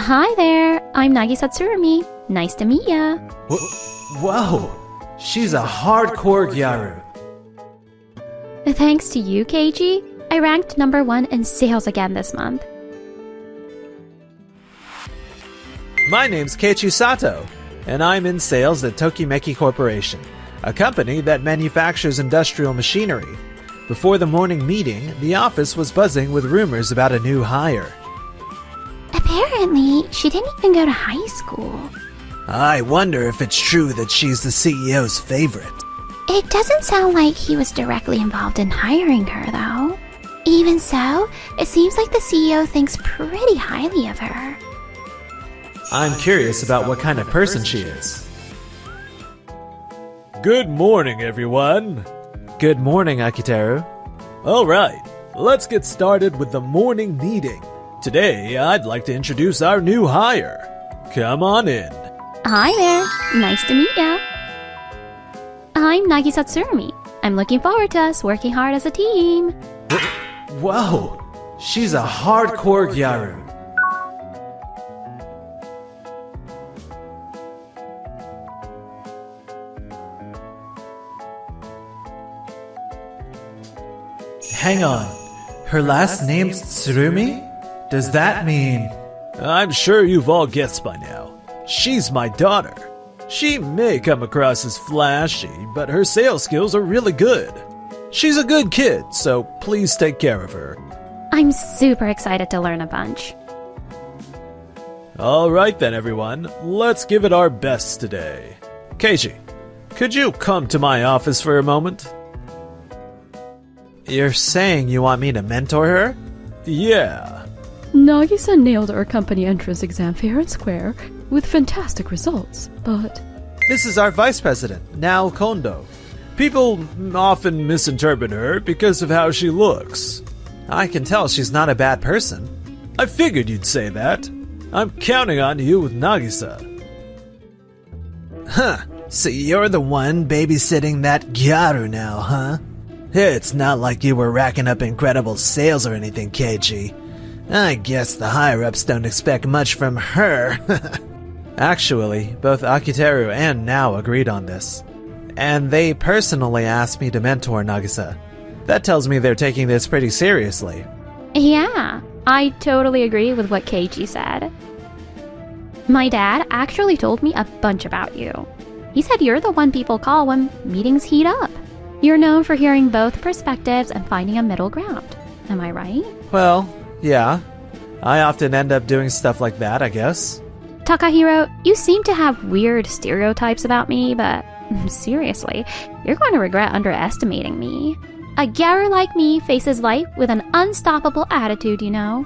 Hi there, I'm Nagisa Tsurumi. Nice to meet ya. Whoa, she's a hardcore gyaru. Thanks to you, Keiji, I ranked #1 in sales again this month. My name's Keiichi Sato, and I'm in sales at Tokimeki Corporation, a company that manufactures industrial machinery. Before the morning meeting, the office was buzzing with rumors about a new hire. Apparently, she didn't even go to high school. I wonder if it's true that she's the CEO's favorite. It doesn't sound like he was directly involved in hiring her, though. Even so, it seems like the CEO thinks pretty highly of her. I'm curious about what kind of person she is. Good morning, everyone. Good morning, Akiteru. Alright, let's get started with the morning meeting. Today, I'd like to introduce our new hire. Come on in. Hi there, nice to meet ya. I'm Nagisa Tsurumi. I'm looking forward to us working hard as a team. Whoa, she's a hardcore gyaru. Hang on, her last name's Tsurumi? Does that mean... I'm sure you've all guessed by now. She's my daughter. She may come across as flashy, but her sales skills are really good. She's a good kid, so please take care of her. I'm super excited to learn a bunch. Alright then, everyone. Let's give it our best today. Keiji, could you come to my office for a moment? You're saying you want me to mentor her? Yeah. Nagisa nailed our company entrance exam fair and square with fantastic results, but... This is our vice president, Nao Kondo. People often misinterpret her because of how she looks. I can tell she's not a bad person. I figured you'd say that. I'm counting on you with Nagisa. Huh, so you're the one babysitting that gyaru now, huh? It's not like you were racking up incredible sales or anything, Keiji. I guess the higher-ups don't expect much from her. Actually, both Akiteru and Nao agreed on this. And they personally asked me to mentor Nagisa. That tells me they're taking this pretty seriously. Yeah, I totally agree with what Keiji said. My dad actually told me a bunch about you. He said you're the one people call when meetings heat up. You're known for hearing both perspectives and finding a middle ground. Am I right? Well, yeah. I often end up doing stuff like that, I guess. Takahiro, you seem to have weird stereotypes about me, but seriously, you're going to regret underestimating me. A gyaru like me faces life with an unstoppable attitude, you know.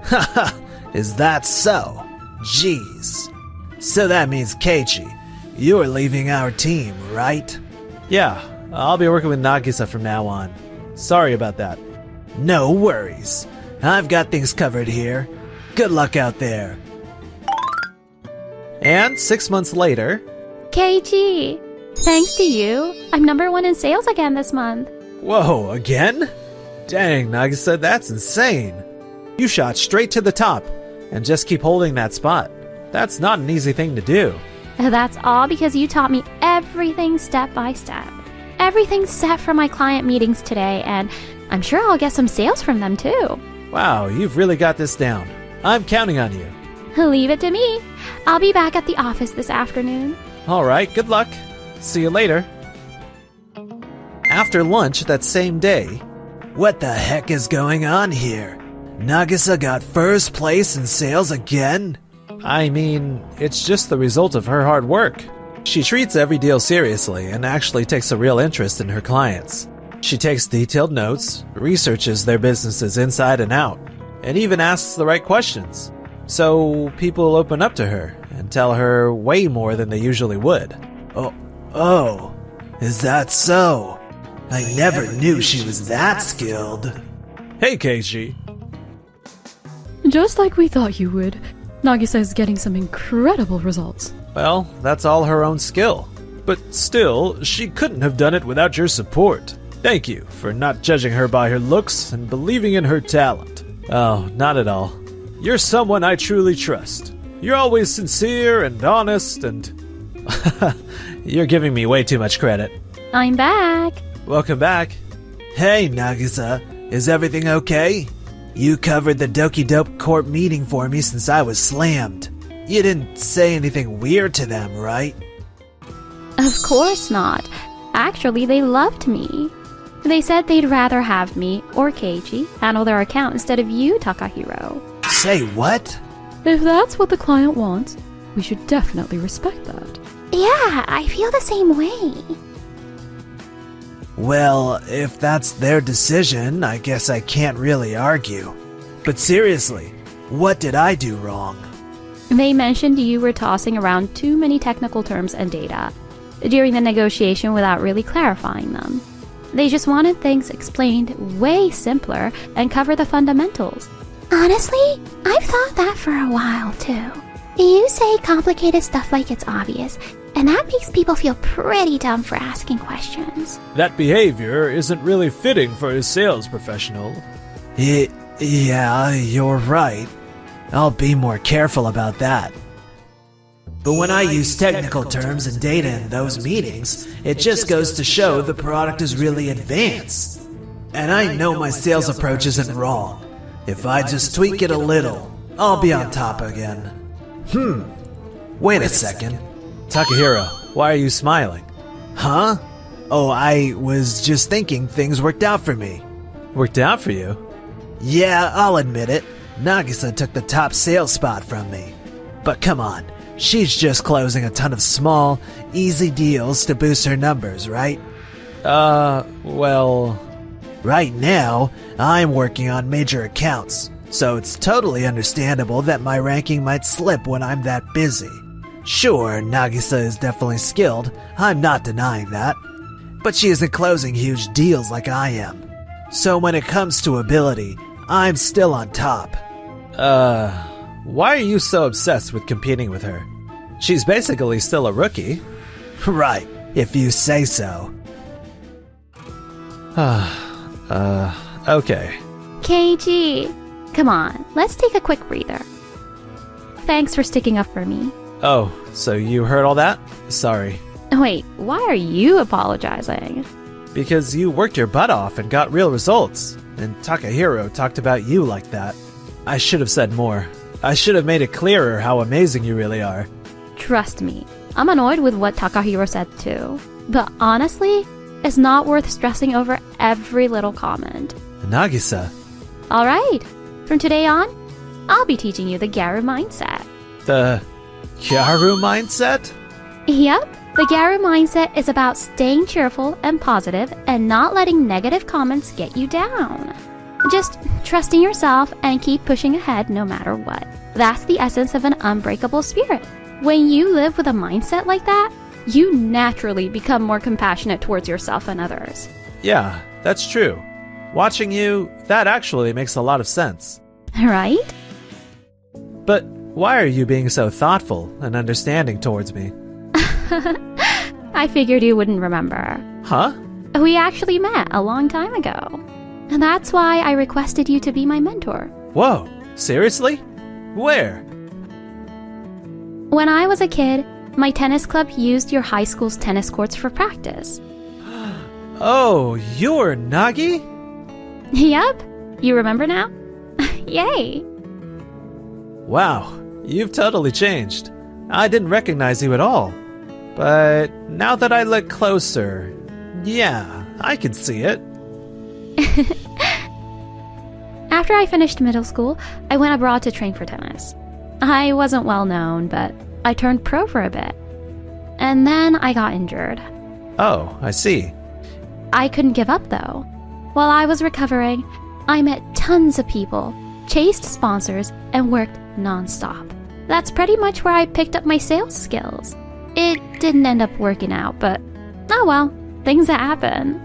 Haha, is that so? Jeez. So that means Keiji, you're leaving our team, right? Yeah, I'll be working with Nagisa from now on. Sorry about that. No worries. I've got things covered here. Good luck out there. And 6 months later... Keiji, thanks to you, I'm #1 in sales again this month. Whoa, again? Dang, Nagisa, that's insane. You shot straight to the top, and just keep holding that spot. That's not an easy thing to do. That's all because you taught me everything step by step. Everything's set for my client meetings today, and I'm sure I'll get some sales from them too. Wow, you've really got this down. I'm counting on you. Leave it to me. I'll be back at the office this afternoon. Alright, good luck. See you later. After lunch that same day... What the heck is going on here? Nagisa got first place in sales again? I mean, it's just the result of her hard work. She treats every deal seriously and actually takes a real interest in her clients. She takes detailed notes, researches their businesses inside and out, and even asks the right questions. So people open up to her and tell her way more than they usually would. Oh, is that so? I never knew she was that skilled. Hey, Keiji. just like we thought you would, Nagisa is getting some incredible results. Well, that's all her own skill. But still, she couldn't have done it without your support. Thank you for not judging her by her looks and believing in her talent. Oh, not at all. You're someone I truly trust. You're always sincere and honest and... You're giving me way too much credit. I'm back. Welcome back. Hey, Nagisa. Is everything okay? You covered the Doki Dope Corp meeting for me since I was slammed. You didn't say anything weird to them, right? Of course not. Actually, they loved me. They said they'd rather have me, or Keiji, handle their account instead of you, Takahiro. Say what? If that's what the client wants, we should definitely respect that. Yeah, I feel the same way. Well, if that's their decision, I guess I can't really argue. But seriously, what did I do wrong? They mentioned you were tossing around too many technical terms and data during the negotiation without really clarifying them. They just wanted things explained way simpler and cover the fundamentals. Honestly, I've thought that for a while too. You say complicated stuff like it's obvious, and that makes people feel pretty dumb for asking questions. That behavior isn't really fitting for a sales professional. Yeah, you're right. I'll be more careful about that. But when I use technical terms and data in those meetings, it just goes to show the product is really advanced. And I know my sales approach isn't wrong. If I just tweak it a little, I'll be on top again. Wait a second. Takahiro, why are you smiling? Huh? Oh, I was just thinking things worked out for me. Worked out for you? Yeah, I'll admit it. Nagisa took the top sales spot from me. But come on, she's just closing a ton of small, easy deals to boost her numbers, right? Well... Right now, I'm working on major accounts, so it's totally understandable that my ranking might slip when I'm that busy. Sure, Nagisa is definitely skilled, I'm not denying that. But she isn't closing huge deals like I am. So when it comes to ability, I'm still on top. Why are you so obsessed with competing with her? She's basically still a rookie. Right, if you say so. Okay. Keiji, come on, let's take a quick breather. Thanks for sticking up for me. Oh, so you heard all that? Sorry. Wait, why are you apologizing? Because you worked your butt off and got real results, and Takahiro talked about you like that. I should have said more. I should have made it clearer how amazing you really are. Trust me, I'm annoyed with what Takahiro said too. But honestly, it's not worth stressing over every little comment. Nagisa. Alright, from today on, I'll be teaching you the Gyaru mindset. The Gyaru mindset? Yep, the Gyaru mindset is about staying cheerful and positive and not letting negative comments get you down. Just trusting yourself and keep pushing ahead no matter what. That's the essence of an unbreakable spirit. When you live with a mindset like that, you naturally become more compassionate towards yourself and others. Yeah, that's true. Watching you, that actually makes a lot of sense. Right? But why are you being so thoughtful and understanding towards me? I figured you wouldn't remember. Huh? We actually met a long time ago. And that's why I requested you to be my mentor. Whoa, seriously? Where? When I was a kid, my tennis club used your high school's tennis courts for practice. Oh, you're Nagi? Yep, you remember now? Yay! Wow, you've totally changed. I didn't recognize you at all. But now that I look closer, yeah, I can see it. After I finished middle school, I went abroad to train for tennis. I wasn't well known, but I turned pro for a bit. And then I got injured. Oh, I see. I couldn't give up though. While I was recovering, I met tons of people, chased sponsors, and worked non-stop. That's pretty much where I picked up my sales skills. It didn't end up working out, but oh well, things happen.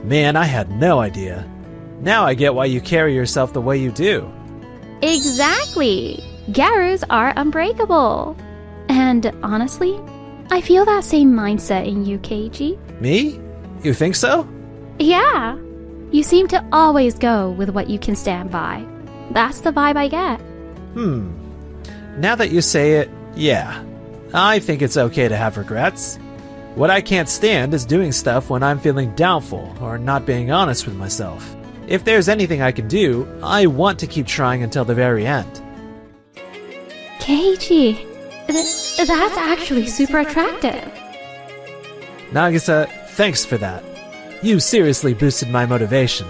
Man, I had no idea. Now I get why you carry yourself the way you do. Exactly! Gyarus are unbreakable. And honestly, I feel that same mindset in you, Keiji. Me? You think so? Yeah. You seem to always go with what you can stand by. That's the vibe I get. Now that you say it, yeah. I think it's okay to have regrets. What I can't stand is doing stuff when I'm feeling doubtful or not being honest with myself. If there's anything I can do, I want to keep trying until the very end. Keiichi, that's actually super attractive. Nagisa, thanks for that. You seriously boosted my motivation.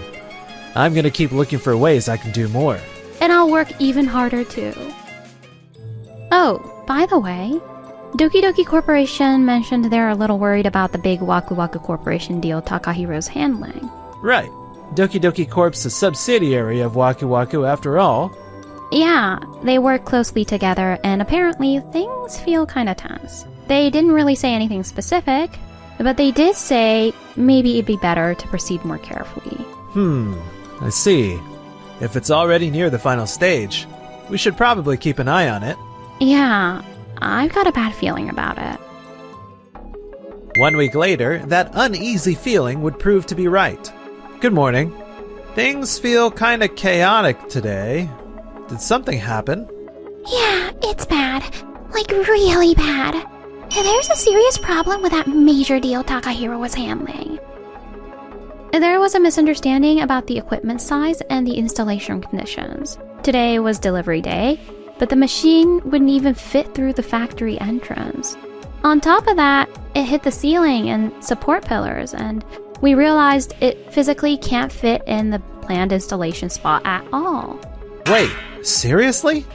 I'm gonna keep looking for ways I can do more. And I'll work even harder too. Oh, by the way, Doki Doki Corporation mentioned they're a little worried about the big Waku Waku Corporation deal Takahiro's handling. Right. Doki Doki Corp's a subsidiary of Waku Waku after all. Yeah, they work closely together and apparently things feel kinda tense. They didn't really say anything specific, but they did say maybe it'd be better to proceed more carefully. I see. If it's already near the final stage, we should probably keep an eye on it. Yeah, I've got a bad feeling about it. 1 week later, that uneasy feeling would prove to be right. Good morning. Things feel kinda chaotic today. Did something happen? Yeah, it's bad. Like, really bad. There's a serious problem with that major deal Takahiro was handling. There was a misunderstanding about the equipment size and the installation conditions. Today was delivery day, but the machine wouldn't even fit through the factory entrance. On top of that, it hit the ceiling and support pillars, and we realized it physically can't fit in the planned installation spot at all. Wait, seriously?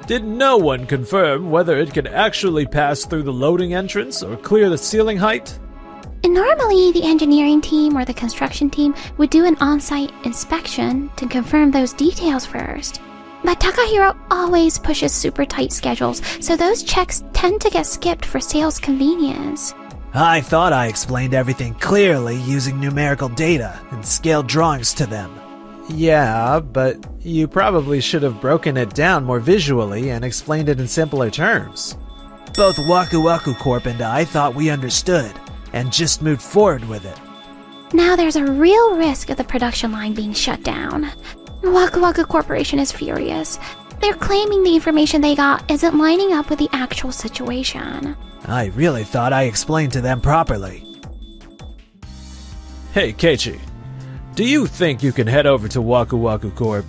Did no one confirm whether it could actually pass through the loading entrance or clear the ceiling height? Normally, the engineering team or the construction team would do an on-site inspection to confirm those details first. But Takahiro always pushes super tight schedules, so those checks tend to get skipped for sales convenience. I thought I explained everything clearly using numerical data and scaled drawings to them. Yeah, but you probably should have broken it down more visually and explained it in simpler terms. Both Waku Waku Corp and I thought we understood, and just moved forward with it. Now there's a real risk of the production line being shut down. Waku Waku Corporation is furious. They're claiming the information they got isn't lining up with the actual situation. I really thought I explained to them properly. Hey, Keiichi. Do you think you can head over to Waku Waku Corp?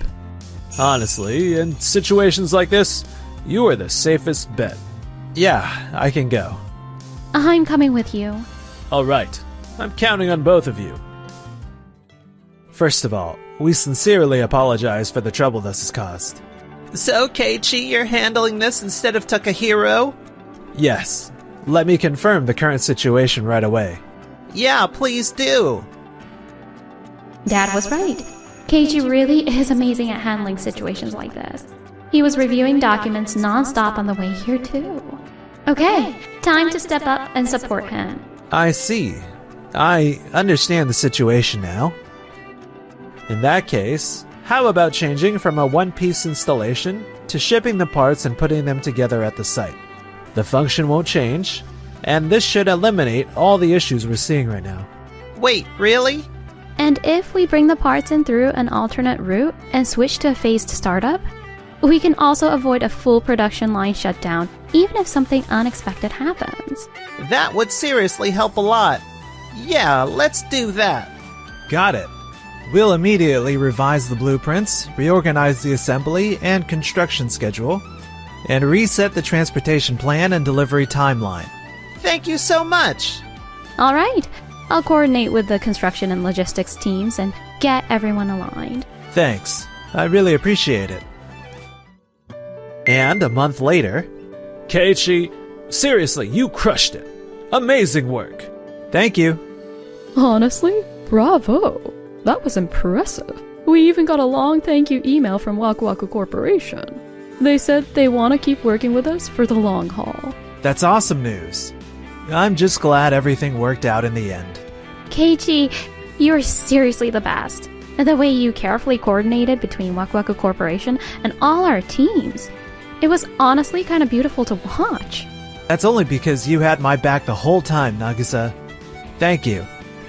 Honestly, in situations like this, you are the safest bet. Yeah, I can go. I'm coming with you. Alright, I'm counting on both of you. First of all, we sincerely apologize for the trouble this has caused. So, Keiichi, you're handling this instead of Takahiro? Yes, let me confirm the current situation right away. Yeah, please do. Dad was right. Keiichi really is amazing at handling situations like this. He was reviewing documents non-stop on the way here too. Okay, time to step up and support him. I see. I understand the situation now. In that case, how about changing from a one-piece installation to shipping the parts and putting them together at the site? The function won't change, and this should eliminate all the issues we're seeing right now. Wait, really? And if we bring the parts in through an alternate route and switch to a phased startup, we can also avoid a full production line shutdown, even if something unexpected happens. That would seriously help a lot. Yeah, let's do that. Got it. We'll immediately revise the blueprints, reorganize the assembly and construction schedule, and reset the transportation plan and delivery timeline. Thank you so much. All right, I'll coordinate with the construction and logistics teams and get everyone aligned. Thanks. I really appreciate it. And a month later, Keiichi, seriously, you crushed it. Amazing work. Thank you. Honestly, bravo. That was impressive. We even got a long thank you email from Waku Waku Corporation. They said they want to keep working with us for the long haul. That's awesome news. I'm just glad everything worked out in the end. Keiichi, you're seriously the best. The way you carefully coordinated between Waku Waku Corporation and all our teams. It was honestly kind of beautiful to watch. That's only because you had my back the whole time, Nagisa. Thank you.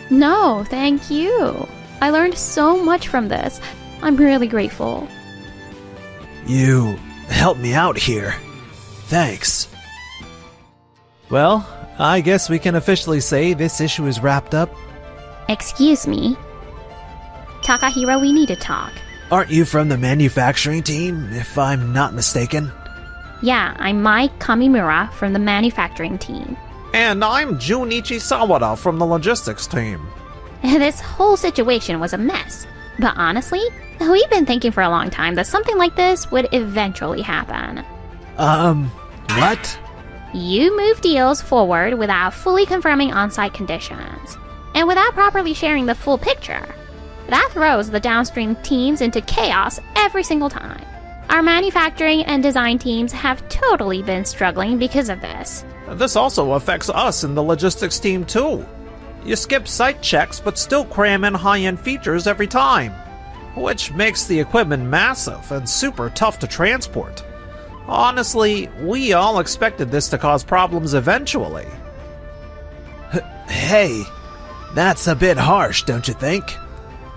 No, thank you. I learned so much from this. I'm really grateful. You helped me out here. Thanks. Well, I guess we can officially say this issue is wrapped up. Excuse me. Takahiro, we need to talk. Aren't you from the manufacturing team, if I'm not mistaken? Yeah, I'm Mai Kamimura from the manufacturing team. And I'm Junichi Sawada from the logistics team. This whole situation was a mess. But honestly, we've been thinking for a long time that something like this would eventually happen. What? You move deals forward without fully confirming on-site conditions, and without properly sharing the full picture. That throws the downstream teams into chaos every single time. Our manufacturing and design teams have totally been struggling because of this. This also affects us in the logistics team too. You skip site checks but still cram in high-end features every time, which makes the equipment massive and super tough to transport. Honestly, we all expected this to cause problems eventually. Hey, that's a bit harsh, don't you think?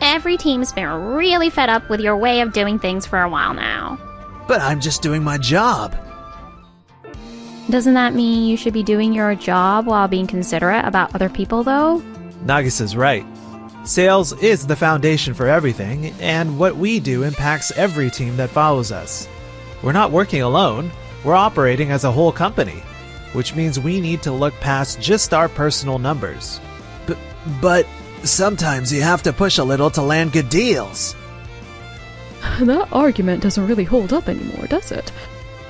Every team's been really fed up with your way of doing things for a while now. But I'm just doing my job. Doesn't that mean you should be doing your job while being considerate about other people, though? Nagisa's right. Sales is the foundation for everything, and what we do impacts every team that follows us. We're not working alone, we're operating as a whole company, which means we need to look past just our personal numbers. But sometimes you have to push a little to land good deals. That argument doesn't really hold up anymore, does it?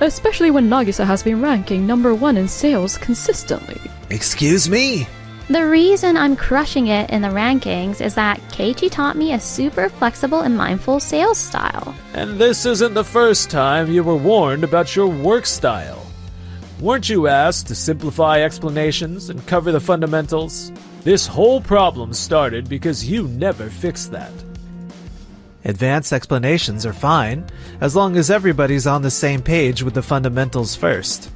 Especially when Nagisa has been ranking #1 in sales consistently. Excuse me? The reason I'm crushing it in the rankings is that Keiichi taught me a super flexible and mindful sales style. And this isn't the first time you were warned about your work style. Weren't you asked to simplify explanations and cover the fundamentals? This whole problem started because you never fixed that. Advanced explanations are fine, as long as everybody's on the same page with the fundamentals first.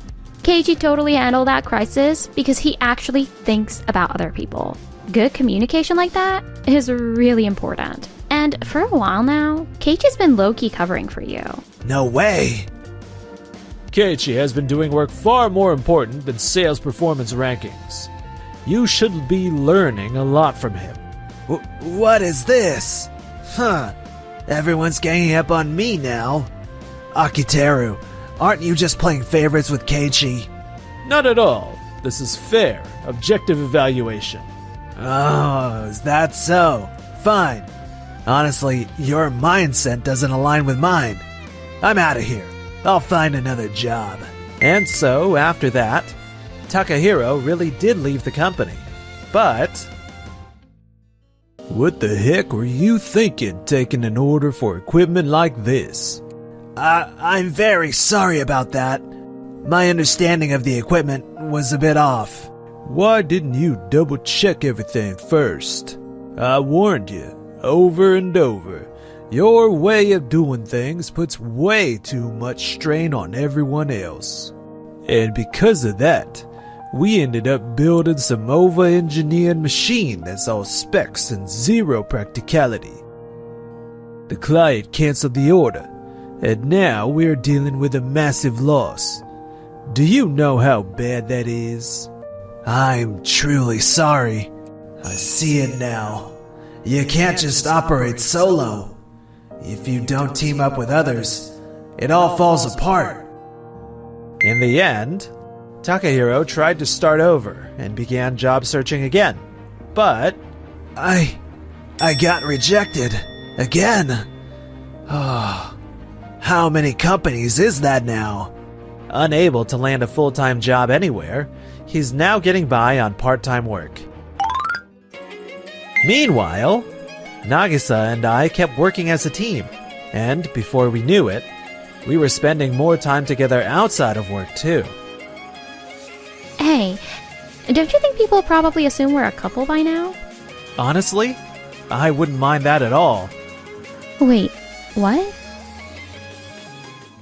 Keiichi totally handled that crisis because he actually thinks about other people. Good communication like that is really important. And for a while now, Keiichi's been low-key covering for you. No way. Keiichi has been doing work far more important than sales performance rankings. You should be learning a lot from him. What is this? Huh. Everyone's ganging up on me now. Akiteru, aren't you just playing favorites with Keiichi? Not at all. This is fair, objective evaluation. Oh, is that so? Fine. Honestly, your mindset doesn't align with mine. I'm out of here. I'll find another job. And so, after that, Takahiro really did leave the company. But what the heck were you thinking, taking an order for equipment like this? I'm very sorry about that. My understanding of the equipment was a bit off. Why didn't you double check everything first? I warned you, over and over. Your way of doing things puts way too much strain on everyone else. And because of that, we ended up building some over-engineered machine that's all specs and zero practicality. The client canceled the order, and now we're dealing with a massive loss. Do you know how bad that is? I'm truly sorry. I see it now. You can't just operate solo. If you don't team up with others, it all falls apart. In the end, Takahiro tried to start over and began job searching again, but I got rejected again. Oh, how many companies is that now? unable to land a full-time job anywhere, he's now getting by on part-time work. Meanwhile, Nagisa and I kept working as a team, and before we knew it, we were spending more time together outside of work too. Hey, don't you think people probably assume we're a couple by now? Honestly, I wouldn't mind that at all. Wait, what?